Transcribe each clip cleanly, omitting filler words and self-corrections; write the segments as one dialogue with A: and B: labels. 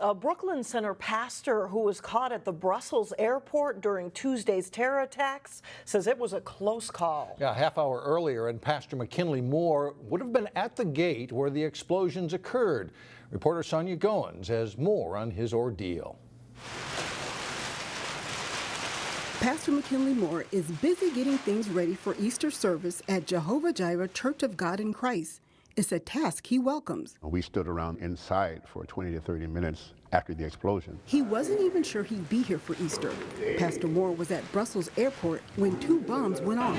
A: A Brooklyn Center pastor who was caught at the Brussels airport during Tuesday's terror attacks says it was a close call.
B: Yeah, a half hour earlier, and Pastor McKinley Moore would have been at the gate where the explosions occurred. Reporter Sonia Goins has more on his ordeal.
C: Pastor McKinley Moore is busy getting things ready for Easter service at Jehovah Jireh Church of God in Christ. It's a task he welcomes.
D: We stood around inside for 20 to 30 minutes after the explosion.
C: He wasn't even sure he'd be here for Easter. Pastor Moore was at Brussels airport when 2 bombs went off.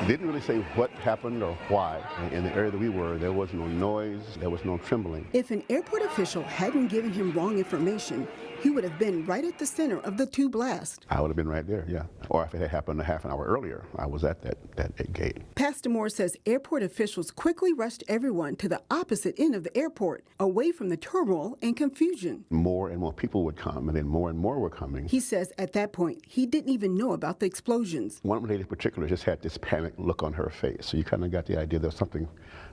D: Didn't really say what happened or why. In the area that we were, there was no noise, there was no trembling.
C: If an airport official hadn't given him wrong information, he would have been right at the center of the 2 blasts.
D: I would have been right there, yeah. Or if it had happened a half an hour earlier, I was at that gate.
C: Pastor Moore says airport officials quickly rushed everyone to the opposite end of the airport, away from the turmoil and confusion.
D: More and more people would come, and then more and more were coming.
C: He says at that point, he didn't even know about the explosions.
D: One lady in particular just had this panic look on her face, so you kind of got the idea that something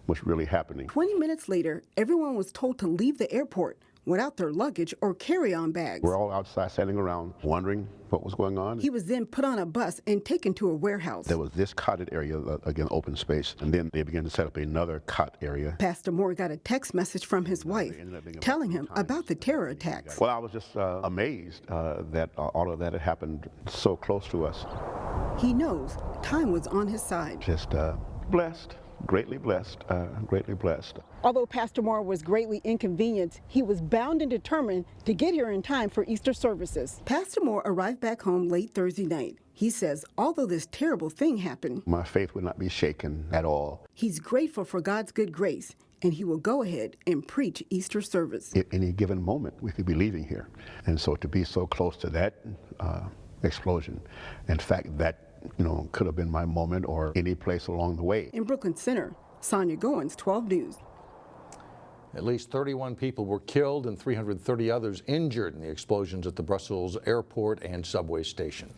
D: was really happening.
C: 20 minutes later, everyone was told to leave the airport without their luggage or carry-on bags.
D: We're all outside standing around wondering what was going on.
C: He was then put on a bus and taken to a warehouse.
D: There was this cotted area, again, open space, and then they began to set up another cot area.
C: Pastor Moore got a text message from his wife telling him about the terror attacks.
D: Well, I was just amazed that all of that had happened so close to us.
C: He knows time was on his side.
D: Just blessed. Greatly blessed, greatly blessed.
C: Although Pastor Moore was greatly inconvenienced, he was bound and determined to get here in time for Easter services. Pastor Moore arrived back home late Thursday night. He says, although this terrible thing happened,
D: my faith would not be shaken at all.
C: He's grateful for God's good grace, and he will go ahead and preach Easter service.
D: At any given moment, we could be leaving here. And so to be so close to that explosion, in fact, that could have been my moment or any place along the way.
C: In Brooklyn Center, Sonia Goins, 12 News.
B: At least 31 people were killed and 330 others injured in the explosions at the Brussels airport and subway station.